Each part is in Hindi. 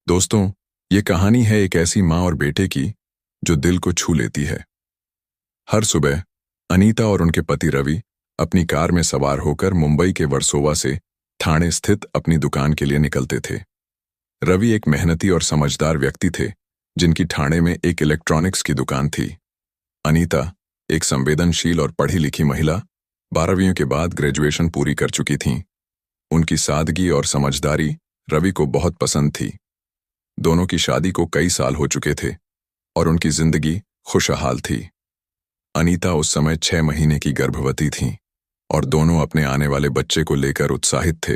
दोस्तों, ये कहानी है एक ऐसी माँ और बेटे की जो दिल को छू लेती है। हर सुबह अनीता और उनके पति रवि अपनी कार में सवार होकर मुंबई के वर्सोवा से ठाणे स्थित अपनी दुकान के लिए निकलते थे। रवि एक मेहनती और समझदार व्यक्ति थे जिनकी ठाणे में एक इलेक्ट्रॉनिक्स की दुकान थी। अनीता एक संवेदनशील और पढ़ी लिखी महिला, 12वीं के बाद ग्रेजुएशन पूरी कर चुकी थीं। उनकी सादगी और समझदारी रवि को बहुत पसंद थी। दोनों की शादी को कई साल हो चुके थे और उनकी जिंदगी खुशहाल थी। अनीता उस समय 6 महीने की गर्भवती थीं और दोनों अपने आने वाले बच्चे को लेकर उत्साहित थे।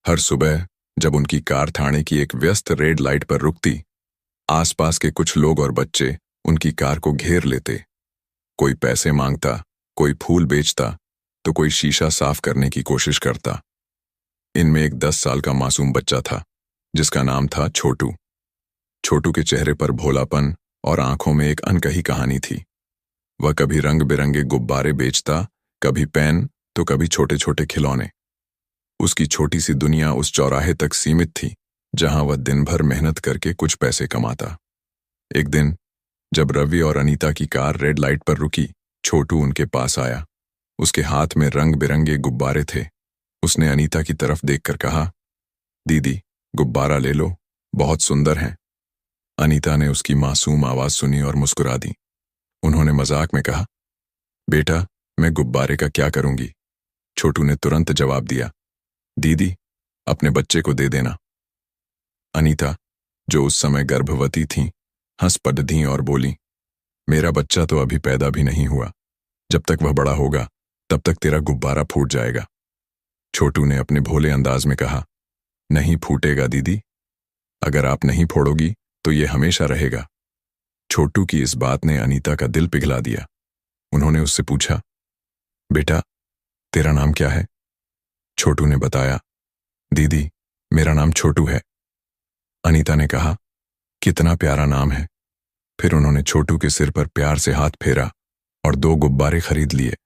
हर सुबह जब उनकी कार ठाणे की एक व्यस्त रेड लाइट पर रुकती, आसपास के कुछ लोग और बच्चे उनकी कार को घेर लेते। कोई पैसे मांगता, कोई फूल बेचता, तो कोई शीशा साफ करने की कोशिश करता। इनमें एक 10 साल का मासूम बच्चा था जिसका नाम था छोटू। छोटू के चेहरे पर भोलापन और आंखों में एक अनकही कहानी थी। वह कभी रंग बिरंगे गुब्बारे बेचता, कभी पेन, तो कभी छोटे छोटे खिलौने। उसकी छोटी सी दुनिया उस चौराहे तक सीमित थी जहां वह दिन भर मेहनत करके कुछ पैसे कमाता। एक दिन जब रवि और अनीता की कार रेड लाइट पर रुकी, छोटू उनके पास आया। उसके हाथ में रंग बिरंगे गुब्बारे थे। उसने अनीता की तरफ देखकर कहा, दीदी, गुब्बारा ले लो, बहुत सुंदर हैं। अनीता ने उसकी मासूम आवाज सुनी और मुस्कुरा दी। उन्होंने मजाक में कहा, बेटा, मैं गुब्बारे का क्या करूंगी? छोटू ने तुरंत जवाब दिया, दीदी, अपने बच्चे को दे देना। अनीता, जो उस समय गर्भवती थीं, हंस पड़ीं और बोली, मेरा बच्चा तो अभी पैदा भी नहीं हुआ। जब तक वह बड़ा होगा तब तक तेरा गुब्बारा फूट जाएगा। छोटू ने अपने भोले अंदाज में कहा, नहीं फूटेगा दीदी, अगर आप नहीं फोड़ोगी तो ये हमेशा रहेगा। छोटू की इस बात ने अनीता का दिल पिघला दिया। उन्होंने उससे पूछा, बेटा, तेरा नाम क्या है? छोटू ने बताया, दीदी, मेरा नाम छोटू है। अनीता ने कहा, कितना प्यारा नाम है। फिर उन्होंने छोटू के सिर पर प्यार से हाथ फेरा और 2 गुब्बारे खरीद लिए।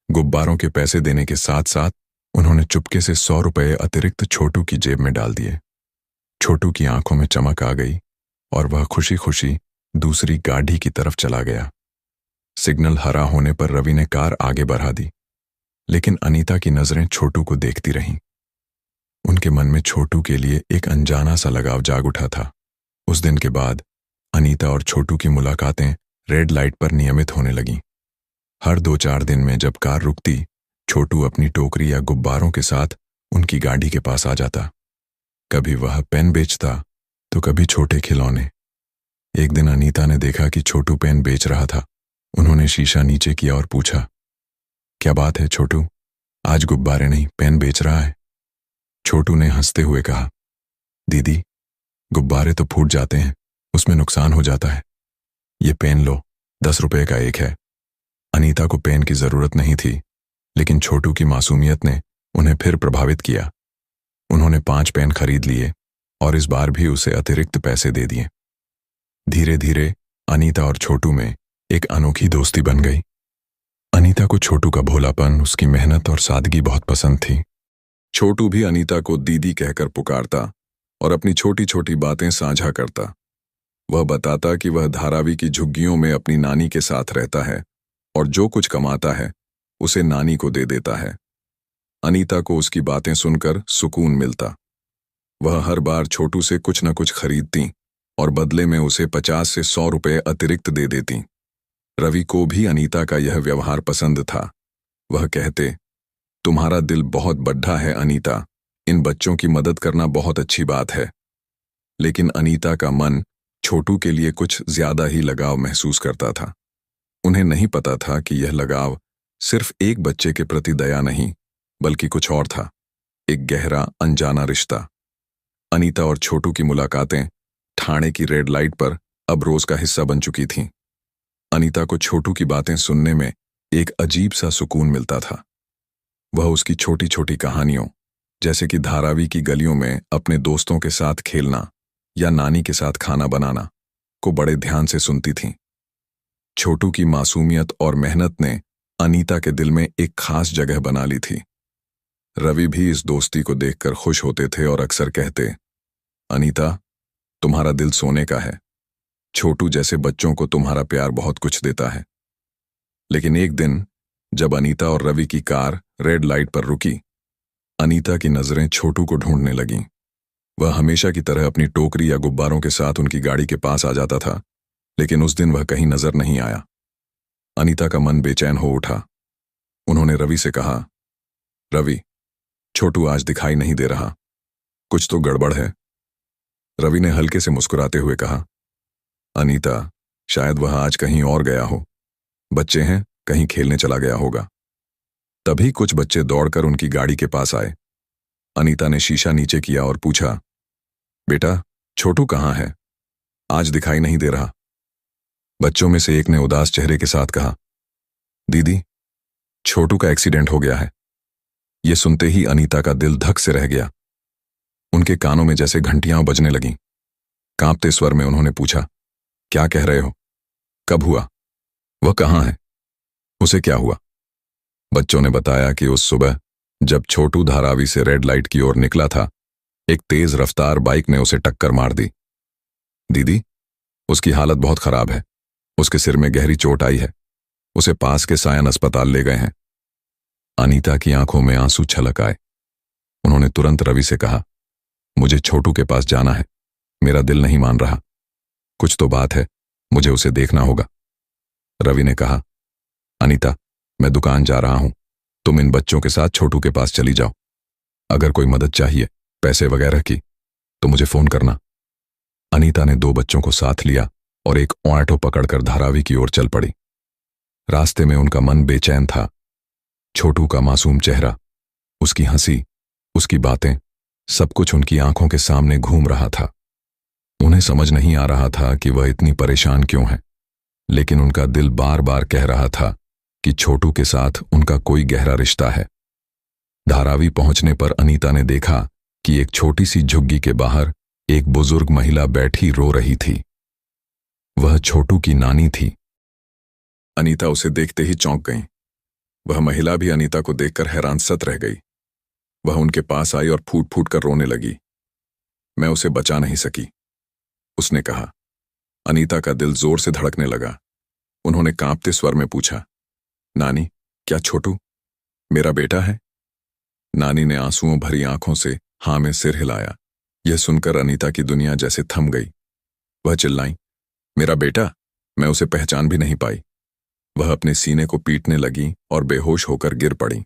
गुब्बारों के पैसे देने के साथ साथ उन्होंने चुपके से 100 रुपये अतिरिक्त छोटू की जेब में डाल दिए। छोटू की आंखों में चमक आ गई और वह खुशी खुशी दूसरी गाड़ी की तरफ चला गया। सिग्नल हरा होने पर रवि ने कार आगे बढ़ा दी, लेकिन अनीता की नजरें छोटू को देखती रहीं। उनके मन में छोटू के लिए एक अनजाना सा लगाव जाग उठा था। उस दिन के बाद अनीता और छोटू की मुलाकातें रेड लाइट पर नियमित होने लगीं। हर 2-4 दिन में जब कार रुकती, छोटू अपनी टोकरी या गुब्बारों के साथ उनकी गाड़ी के पास आ जाता। कभी वह पेन बेचता, तो कभी छोटे खिलौने। एक दिन अनीता ने देखा कि छोटू पेन बेच रहा था। उन्होंने शीशा नीचे किया और पूछा, क्या बात है छोटू, आज गुब्बारे नहीं पेन बेच रहा है? छोटू ने हंसते हुए कहा, दीदी, गुब्बारे तो फूट जाते हैं, उसमें नुकसान हो जाता है। ये पेन लो, 10 रुपए का एक है। अनीता को पेन की जरूरत नहीं थी, लेकिन छोटू की मासूमियत ने उन्हें फिर प्रभावित किया। उन्होंने 5 पेन खरीद लिए और इस बार भी उसे अतिरिक्त पैसे दे दिए। धीरे धीरे अनीता और छोटू में एक अनोखी दोस्ती बन गई। अनीता को छोटू का भोलापन, उसकी मेहनत और सादगी बहुत पसंद थी। छोटू भी अनीता को दीदी कहकर पुकारता और अपनी छोटी छोटी बातें साझा करता। वह बताता कि वह धारावी की झुग्गियों में अपनी नानी के साथ रहता है और जो कुछ कमाता है उसे नानी को दे देता है। अनीता को उसकी बातें सुनकर सुकून मिलता। वह हर बार छोटू से कुछ न कुछ खरीदती और बदले में उसे 50 से 100 रुपये अतिरिक्त दे देती। रवि को भी अनीता का यह व्यवहार पसंद था। वह कहते, तुम्हारा दिल बहुत बड्ढा है अनीता, इन बच्चों की मदद करना बहुत अच्छी बात है। लेकिन अनीता का मन छोटू के लिए कुछ ज्यादा ही लगाव महसूस करता था। उन्हें नहीं पता था कि यह लगाव सिर्फ एक बच्चे के प्रति दया नहीं, बल्कि कुछ और था, एक गहरा अनजाना रिश्ता। अनीता और छोटू की मुलाकातें ठाणे की रेड लाइट पर अब रोज का हिस्सा बन चुकी थीं। अनीता को छोटू की बातें सुनने में एक अजीब सा सुकून मिलता था। वह उसकी छोटी छोटी कहानियों, जैसे कि धारावी की गलियों में अपने दोस्तों के साथ खेलना या नानी के साथ खाना बनाना, को बड़े ध्यान से सुनती थीं। छोटू की मासूमियत और मेहनत ने अनीता के दिल में एक खास जगह बना ली थी। रवि भी इस दोस्ती को देखकर खुश होते थे और अक्सर कहते, अनीता, तुम्हारा दिल सोने का है। छोटू जैसे बच्चों को तुम्हारा प्यार बहुत कुछ देता है। लेकिन एक दिन जब अनीता और रवि की कार रेड लाइट पर रुकी, अनीता की नजरें छोटू को ढूंढने लगीं। वह हमेशा की तरह अपनी टोकरी या गुब्बारों के साथ उनकी गाड़ी के पास आ जाता था, लेकिन उस दिन वह कहीं नजर नहीं आया। अनीता का मन बेचैन हो उठा। उन्होंने रवि से कहा, रवि, छोटू आज दिखाई नहीं दे रहा, कुछ तो गड़बड़ है। रवि ने हल्के से मुस्कुराते हुए कहा, अनीता, शायद वह आज कहीं और गया हो। बच्चे हैं, कहीं खेलने चला गया होगा। तभी कुछ बच्चे दौड़कर उनकी गाड़ी के पास आए। अनीता ने शीशा नीचे किया और पूछा, बेटा, छोटू कहाँ है? आज दिखाई नहीं दे रहा। बच्चों में से एक ने उदास चेहरे के साथ कहा, दीदी, छोटू का एक्सीडेंट हो गया है। यह सुनते ही अनीता का दिल धक से रह गया। उनके कानों में जैसे घंटियां बजने लगीं। कांपते स्वर में उन्होंने पूछा, क्या कह रहे हो? कब हुआ? वह कहाँ है? उसे क्या हुआ? बच्चों ने बताया कि उस सुबह जब छोटू धारावी से रेड लाइट की ओर निकला था, एक तेज रफ्तार बाइक ने उसे टक्कर मार दी। दीदी, उसकी हालत बहुत खराब है। उसके सिर में गहरी चोट आई है। उसे पास के सायन अस्पताल ले गए हैं। अनीता की आंखों में आंसू छलक आए। उन्होंने तुरंत रवि से कहा, मुझे छोटू के पास जाना है। मेरा दिल नहीं मान रहा। कुछ तो बात है, मुझे उसे देखना होगा। रवि ने कहा, अनीता, मैं दुकान जा रहा हूं। तुम इन बच्चों के साथ छोटू के पास चली जाओ। अगर कोई मदद चाहिए, पैसे वगैरह की, तो मुझे फोन करना। अनीता ने दो बच्चों को साथ लिया और एक ऑटो पकड़कर धारावी की ओर चल पड़ी। रास्ते में उनका मन बेचैन था। छोटू का मासूम चेहरा, उसकी हंसी, उसकी बातें, सब कुछ उनकी आंखों के सामने घूम रहा था। उन्हें समझ नहीं आ रहा था कि वह इतनी परेशान क्यों है, लेकिन उनका दिल बार बार कह रहा था कि छोटू के साथ उनका कोई गहरा रिश्ता है। धारावी पहुंचने पर अनीता ने देखा कि एक छोटी सी झुग्गी के बाहर एक बुजुर्ग महिला बैठी रो रही थी। वह छोटू की नानी थी। अनीता उसे देखते ही चौंक गई। वह महिला भी अनीता को देखकर हैरानसत रह गई। वह उनके पास आई और फूट फूट कर रोने लगी। मैं उसे बचा नहीं सकी, उसने कहा। अनीता का दिल जोर से धड़कने लगा। उन्होंने कांपते स्वर में पूछा, नानी, क्या छोटू मेरा बेटा है? नानी ने आंसुओं भरी आंखों से हाँ में सिर हिलाया। यह सुनकर अनीता की दुनिया जैसे थम गई। वह चिल्लाई, मेरा बेटा? मैं उसे पहचान भी नहीं पाई। वह अपने सीने को पीटने लगी और बेहोश होकर गिर पड़ी।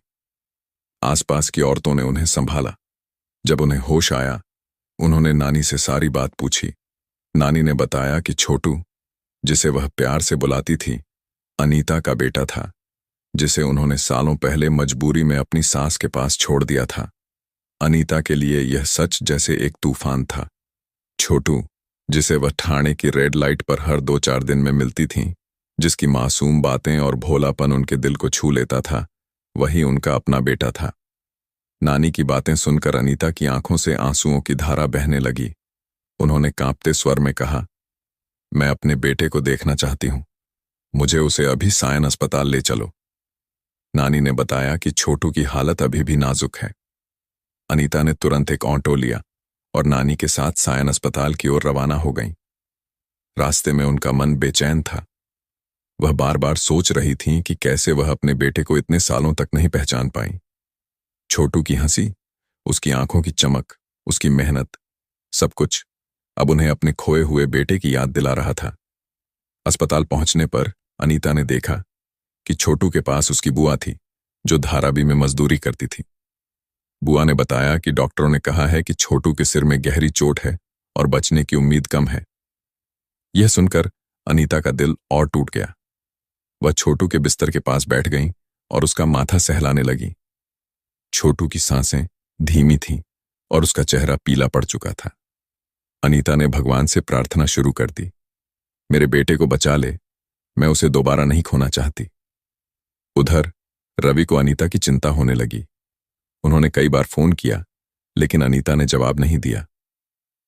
आसपास की औरतों ने उन्हें संभाला। जब उन्हें होश आया, उन्होंने नानी से सारी बात पूछी। नानी ने बताया कि छोटू, जिसे वह प्यार से बुलाती थी, अनीता का बेटा था, जिसे उन्होंने सालों पहले मजबूरी में अपनी सास के पास छोड़ दिया था। अनीता के लिए यह सच जैसे एक तूफान था। छोटू, जिसे वह ठाणे की रेड लाइट पर हर 2-4 दिन में मिलती थी, जिसकी मासूम बातें और भोलापन उनके दिल को छू लेता था, वही उनका अपना बेटा था। नानी की बातें सुनकर अनीता की आंखों से आंसुओं की धारा बहने लगी। उन्होंने कांपते स्वर में कहा, मैं अपने बेटे को देखना चाहती हूं। मुझे उसे अभी सायन अस्पताल ले चलो। नानी ने बताया कि छोटू की हालत अभी भी नाजुक है। अनीता ने तुरंत एक ऑटो लिया और नानी के साथ सायन अस्पताल की ओर रवाना हो गईं। रास्ते में उनका मन बेचैन था। वह बार बार सोच रही थीं कि कैसे वह अपने बेटे को इतने सालों तक नहीं पहचान पाई। छोटू की हंसी, उसकी आंखों की चमक, उसकी मेहनत, सब कुछ अब उन्हें अपने खोए हुए बेटे की याद दिला रहा था। अस्पताल पहुंचने पर अनीता ने देखा कि छोटू के पास उसकी बुआ थी, जो धारावी में मजदूरी करती थी। बुआ ने बताया कि डॉक्टरों ने कहा है कि छोटू के सिर में गहरी चोट है और बचने की उम्मीद कम है। यह सुनकर अनीता का दिल और टूट गया। वह छोटू के बिस्तर के पास बैठ गई और उसका माथा सहलाने लगी। छोटू की सांसें धीमी थीं और उसका चेहरा पीला पड़ चुका था। अनीता ने भगवान से प्रार्थना शुरू कर दी, मेरे बेटे को बचा ले, मैं उसे दोबारा नहीं खोना चाहती। उधर रवि को अनीता की चिंता होने लगी। उन्होंने कई बार फोन किया, लेकिन अनीता ने जवाब नहीं दिया।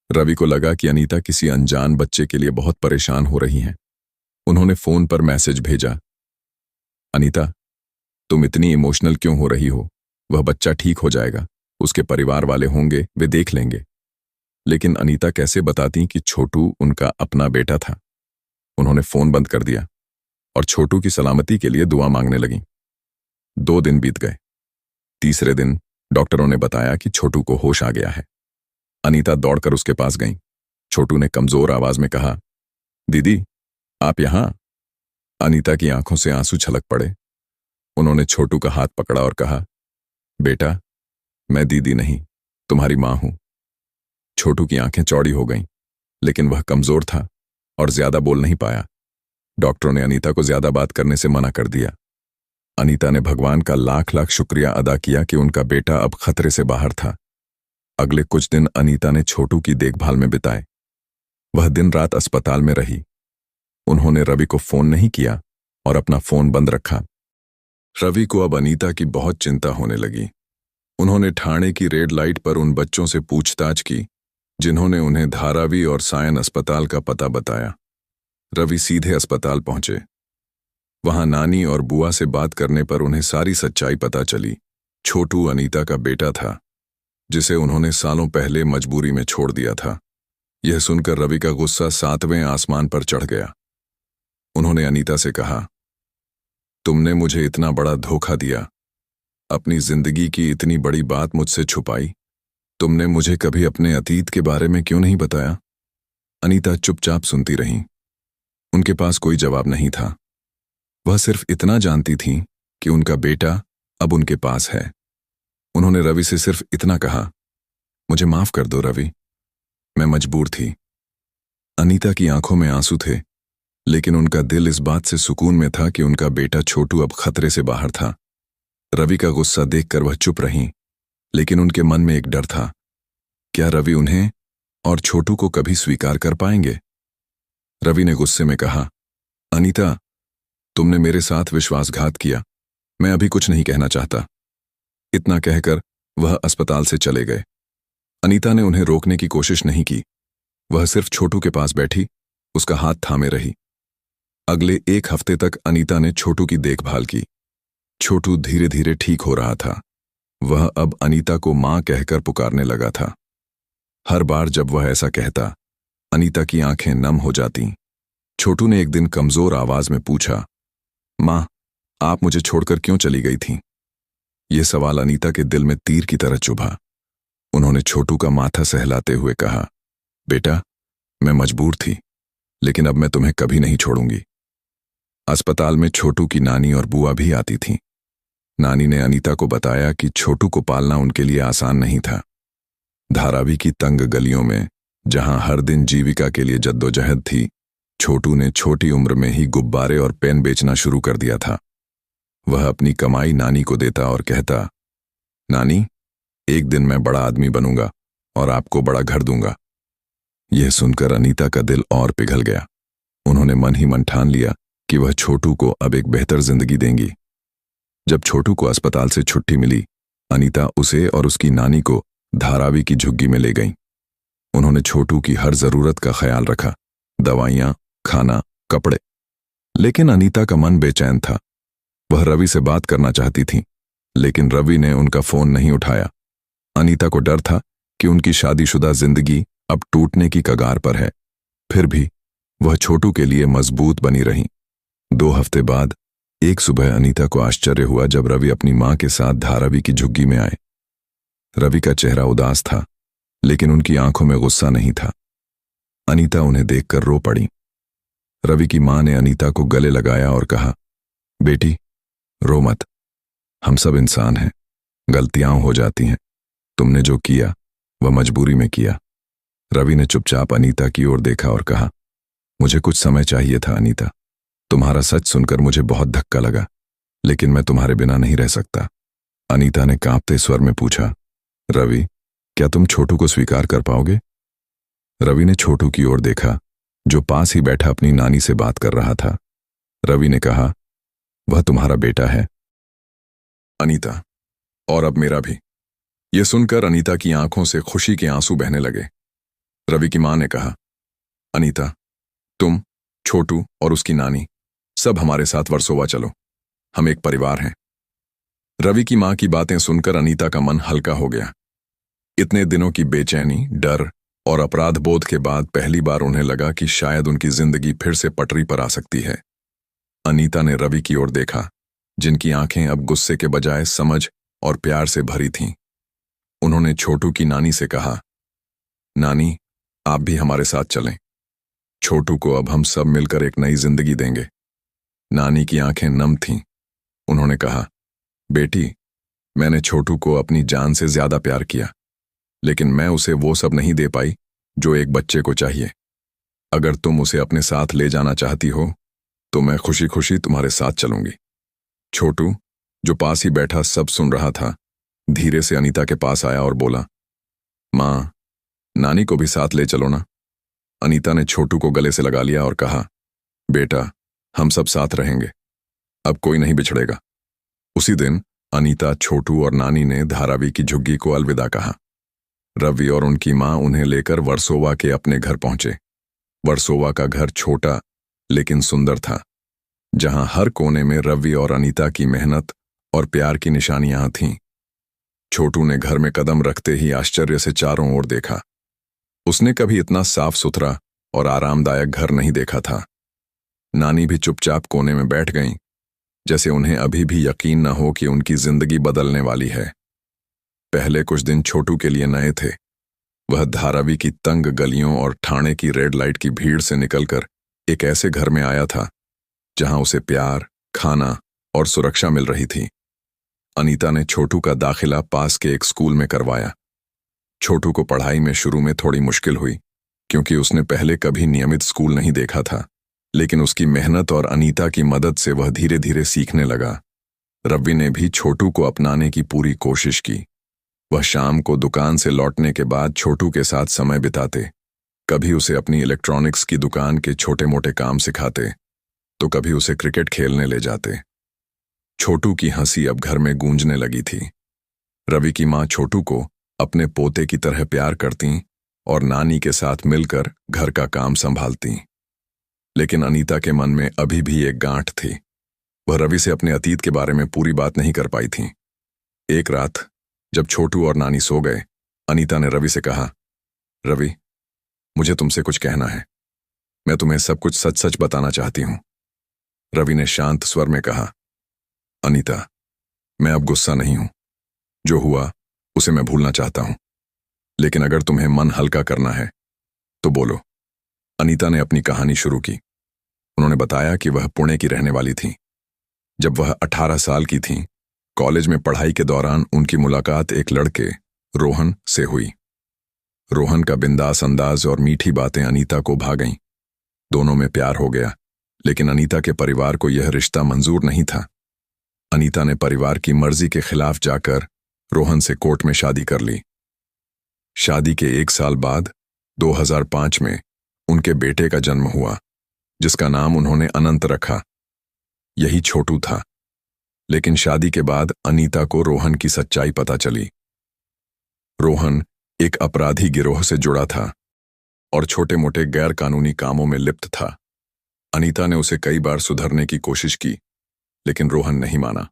रवि को लगा कि अनीता किसी अनजान बच्चे के लिए बहुत परेशान हो रही हैं। उन्होंने फोन पर मैसेज भेजा, अनीता, तुम इतनी इमोशनल क्यों हो रही हो? वह बच्चा ठीक हो जाएगा, उसके परिवार वाले होंगे, वे देख लेंगे। लेकिन अनीता कैसे बताती कि छोटू उनका अपना बेटा था। उन्होंने फोन बंद कर दिया और छोटू की सलामती के लिए दुआ मांगने लगी। 2 दिन बीत गए। तीसरे दिन डॉक्टरों ने बताया कि छोटू को होश आ गया है। अनीता दौड़कर उसके पास गई। छोटू ने कमजोर आवाज में कहा, दीदी, आप यहां? अनीता की आंखों से आंसू छलक पड़े। उन्होंने छोटू का हाथ पकड़ा और कहा, बेटा, मैं दीदी नहीं, तुम्हारी मां हूं। छोटू की आंखें चौड़ी हो गईं, लेकिन वह कमजोर था और ज्यादा बोल नहीं पाया। डॉक्टरों ने अनीता को ज्यादा बात करने से मना कर दिया। अनीता ने भगवान का लाख लाख शुक्रिया अदा किया कि उनका बेटा अब खतरे से बाहर था। अगले कुछ दिन अनीता ने छोटू की देखभाल में बिताए। वह दिन रात अस्पताल में रही। उन्होंने रवि को फोन नहीं किया और अपना फोन बंद रखा। रवि को अब अनीता की बहुत चिंता होने लगी। उन्होंने ठाणे की रेड लाइट पर उन बच्चों से पूछताछ की जिन्होंने उन्हें धारावी और सायन अस्पताल का पता बताया। रवि सीधे अस्पताल पहुंचे। वहां नानी और बुआ से बात करने पर उन्हें सारी सच्चाई पता चली। छोटू अनीता का बेटा था, जिसे उन्होंने सालों पहले मजबूरी में छोड़ दिया था। यह सुनकर रवि का गुस्सा 7वें आसमान पर चढ़ गया। उन्होंने अनीता से कहा, तुमने मुझे इतना बड़ा धोखा दिया, अपनी जिंदगी की इतनी बड़ी बात मुझसे छुपाई। तुमने मुझे कभी अपने अतीत के बारे में क्यों नहीं बताया? अनीता चुपचाप सुनती रही। उनके पास कोई जवाब नहीं था। वह सिर्फ इतना जानती थी कि उनका बेटा अब उनके पास है। उन्होंने रवि से सिर्फ इतना कहा, मुझे माफ कर दो रवि, मैं मजबूर थी। अनीता की आंखों में आंसू थे, लेकिन उनका दिल इस बात से सुकून में था कि उनका बेटा छोटू अब खतरे से बाहर था। रवि का गुस्सा देखकर वह चुप रहीं, लेकिन उनके मन में एक डर था। क्या रवि उन्हें और छोटू को कभी स्वीकार कर पाएंगे? रवि ने गुस्से में कहा, अनीता, तुमने मेरे साथ विश्वासघात किया। मैं अभी कुछ नहीं कहना चाहता। इतना कहकर वह अस्पताल से चले गए। अनीता ने उन्हें रोकने की कोशिश नहीं की। वह सिर्फ छोटू के पास बैठी, उसका हाथ थामे रही। अगले 1 हफ्ते तक अनीता ने छोटू की देखभाल की। छोटू धीरे धीरे ठीक हो रहा था। वह अब अनीता को मां कहकर पुकारने लगा था। हर बार जब वह ऐसा कहता, अनीता की आंखें नम हो जातीं। छोटू ने एक दिन कमजोर आवाज में पूछा, मां, आप मुझे छोड़कर क्यों चली गई थीं? यह सवाल अनीता के दिल में तीर की तरह चुभा। उन्होंने छोटू का माथा सहलाते हुए कहा, बेटा, मैं मजबूर थी, लेकिन अब मैं तुम्हें कभी नहीं छोड़ूंगी। अस्पताल में छोटू की नानी और बुआ भी आती थीं। नानी ने अनीता को बताया कि छोटू को पालना उनके लिए आसान नहीं था। धारावी की तंग गलियों में, जहां हर दिन जीविका के लिए जद्दोजहद थी, छोटू ने छोटी उम्र में ही गुब्बारे और पेन बेचना शुरू कर दिया था। वह अपनी कमाई नानी को देता और कहता, नानी, एक दिन मैं बड़ा आदमी बनूंगा और आपको बड़ा घर दूंगा। यह सुनकर अनीता का दिल और पिघल गया। उन्होंने मन ही मन ठान लिया कि वह छोटू को अब एक बेहतर जिंदगी देंगी। जब छोटू को अस्पताल से छुट्टी मिली, अनीता उसे और उसकी नानी को धारावी की झुग्गी में ले गईं। उन्होंने छोटू की हर जरूरत का ख्याल रखा, दवाइयां, खाना, कपड़े। लेकिन अनीता का मन बेचैन था। वह रवि से बात करना चाहती थी, लेकिन रवि ने उनका फोन नहीं उठाया। अनीता को डर था कि उनकी शादीशुदा जिंदगी अब टूटने की कगार पर है। फिर भी वह छोटू के लिए मजबूत बनी रही। 2 हफ्ते बाद एक सुबह अनीता को आश्चर्य हुआ जब रवि अपनी मां के साथ धारावी की झुग्गी में आए। रवि का चेहरा उदास था, लेकिन उनकी आंखों में गुस्सा नहीं था। अनीता उन्हें देखकर रो पड़ी। रवि की मां ने अनीता को गले लगाया और कहा, बेटी, रो मत, हम सब इंसान हैं, गलतियां हो जाती हैं। तुमने जो किया वह मजबूरी में किया। रवि ने चुपचाप अनीता की ओर देखा और कहा, मुझे कुछ समय चाहिए था अनीता। तुम्हारा सच सुनकर मुझे बहुत धक्का लगा, लेकिन मैं तुम्हारे बिना नहीं रह सकता। अनीता ने कांपते स्वर में पूछा, रवि, क्या तुम छोटू को स्वीकार कर पाओगे? रवि ने छोटू की ओर देखा, जो पास ही बैठा अपनी नानी से बात कर रहा था। रवि ने कहा, वह तुम्हारा बेटा है। अनीता, और अब मेरा भी। यह सुनकर अनीता की आंखों से खुशी के आंसू बहने लगे। रवि की मां ने कहा, अनीता, तुम, छोटू और उसकी नानी सब हमारे साथ वर्सोवा चलो। हम एक परिवार हैं। रवि की मां की बातें सुनकर अनीता का मन हल्का हो गया। इतने दिनों की बेचैनी, डर और अपराध बोध के बाद पहली बार उन्हें लगा कि शायद उनकी जिंदगी फिर से पटरी पर आ सकती है। अनीता ने रवि की ओर देखा, जिनकी आंखें अब गुस्से के बजाय समझ और प्यार से भरी थीं। उन्होंने छोटू की नानी से कहा, नानी, आप भी हमारे साथ चलें। छोटू को अब हम सब मिलकर एक नई जिंदगी देंगे। नानी की आंखें नम थीं। उन्होंने कहा, बेटी, मैंने छोटू को अपनी जान से ज्यादा प्यार किया, लेकिन मैं उसे वो सब नहीं दे पाई जो एक बच्चे को चाहिए। अगर तुम उसे अपने साथ ले जाना चाहती हो तो मैं खुशी खुशी तुम्हारे साथ चलूंगी। छोटू, जो पास ही बैठा सब सुन रहा था, धीरे से अनीता के पास आया और बोला, माँ, नानी को भी साथ ले चलो ना। अनीता ने छोटू को गले से लगा लिया और कहा, बेटा, हम सब साथ रहेंगे, अब कोई नहीं बिछड़ेगा। उसी दिन अनीता, छोटू और नानी ने धारावी की झुग्गी को अलविदा कहा। रवि और उनकी माँ उन्हें लेकर वर्सोवा के अपने घर पहुंचे। वर्सोवा का घर छोटा लेकिन सुंदर था, जहां हर कोने में रवि और अनीता की मेहनत और प्यार की निशानियां थीं। छोटू ने घर में कदम रखते ही आश्चर्य से चारों ओर देखा। उसने कभी इतना साफ सुथरा और आरामदायक घर नहीं देखा था। नानी भी चुपचाप कोने में बैठ गईं, जैसे उन्हें अभी भी यकीन न हो कि उनकी जिंदगी बदलने वाली है। पहले कुछ दिन छोटू के लिए नए थे। वह धारावी की तंग गलियों और ठाणे की रेड लाइट की भीड़ से निकलकर एक ऐसे घर में आया था जहां उसे प्यार, खाना और सुरक्षा मिल रही थी। अनीता ने छोटू का दाखिला पास के एक स्कूल में करवाया। छोटू को पढ़ाई में शुरू में थोड़ी मुश्किल हुई, क्योंकि उसने पहले कभी नियमित स्कूल नहीं देखा था, लेकिन उसकी मेहनत और अनीता की मदद से वह धीरे धीरे सीखने लगा। रवि ने भी छोटू को अपनाने की पूरी कोशिश की। वह शाम को दुकान से लौटने के बाद छोटू के साथ समय बिताते। कभी उसे अपनी इलेक्ट्रॉनिक्स की दुकान के छोटे मोटे काम सिखाते, तो कभी उसे क्रिकेट खेलने ले जाते। छोटू की हंसी अब घर में गूंजने लगी थी। रवि की माँ छोटू को अपने पोते की तरह प्यार करती और नानी के साथ मिलकर घर का काम संभालती। लेकिन अनीता के मन में अभी भी एक गांठ थी। वह रवि से अपने अतीत के बारे में पूरी बात नहीं कर पाई थी। एक रात जब छोटू और नानी सो गए, अनीता ने रवि से कहा, रवि, मुझे तुमसे कुछ कहना है। मैं तुम्हें सब कुछ सच सच बताना चाहती हूं। रवि ने शांत स्वर में कहा, अनीता, मैं अब गुस्सा नहीं हूं। जो हुआ उसे मैं भूलना चाहता हूं, लेकिन अगर तुम्हें मन हल्का करना है तो बोलो। अनीता ने अपनी कहानी शुरू की। उन्होंने बताया कि वह पुणे की रहने वाली थी। जब वह 18 साल की थीं, कॉलेज में पढ़ाई के दौरान उनकी मुलाकात एक लड़के, रोहन, से हुई। रोहन का बिंदास अंदाज और मीठी बातें अनीता को भा गईं। दोनों में प्यार हो गया, लेकिन अनीता के परिवार को यह रिश्ता मंजूर नहीं था। अनीता ने परिवार की मर्जी के खिलाफ जाकर रोहन से कोर्ट में शादी कर ली। शादी के 1 साल बाद 2005 में उनके बेटे का जन्म हुआ, जिसका नाम उन्होंने अनंत रखा। यही छोटू था। लेकिन शादी के बाद अनीता को रोहन की सच्चाई पता चली। रोहन एक अपराधी गिरोह से जुड़ा था और छोटे मोटे गैर कानूनी कामों में लिप्त था। अनीता ने उसे कई बार सुधरने की कोशिश की, लेकिन रोहन नहीं माना।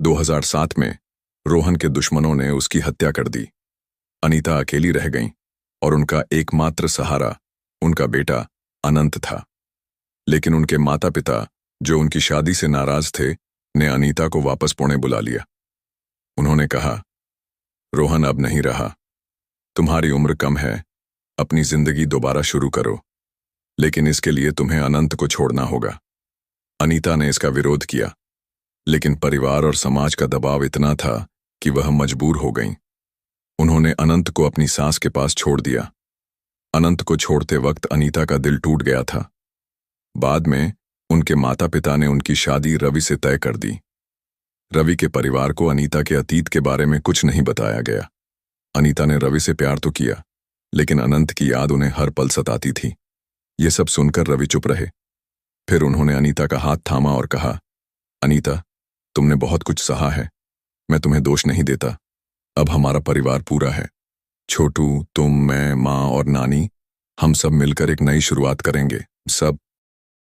2007 में रोहन के दुश्मनों ने उसकी हत्या कर दी। अनीता अकेली रह गईं और उनका एकमात्र सहारा उनका बेटा अनंत था। लेकिन उनके माता पिता, जो उनकी शादी से नाराज थे, ने अनीता को वापस पुणे बुला लिया। उन्होंने कहा, रोहन अब नहीं रहा। तुम्हारी उम्र कम है, अपनी जिंदगी दोबारा शुरू करो, लेकिन इसके लिए तुम्हें अनंत को छोड़ना होगा। अनीता ने इसका विरोध किया, लेकिन परिवार और समाज का दबाव इतना था कि वह मजबूर हो गईं। उन्होंने अनंत को अपनी सास के पास छोड़ दिया। अनंत को छोड़ते वक्त अनीता का दिल टूट गया था। बाद में उनके माता पिता ने उनकी शादी रवि से तय कर दी। रवि के परिवार को अनीता के अतीत के बारे में कुछ नहीं बताया गया। अनीता ने रवि से प्यार तो किया, लेकिन अनंत की याद उन्हें हर पल सताती थी। ये सब सुनकर रवि चुप रहे। फिर उन्होंने अनीता का हाथ थामा और कहा, अनीता, तुमने बहुत कुछ सहा है, मैं तुम्हें दोष नहीं देता। अब हमारा परिवार पूरा है। छोटू, तुम, मैं, माँ और नानी, हम सब मिलकर एक नई शुरुआत करेंगे। सब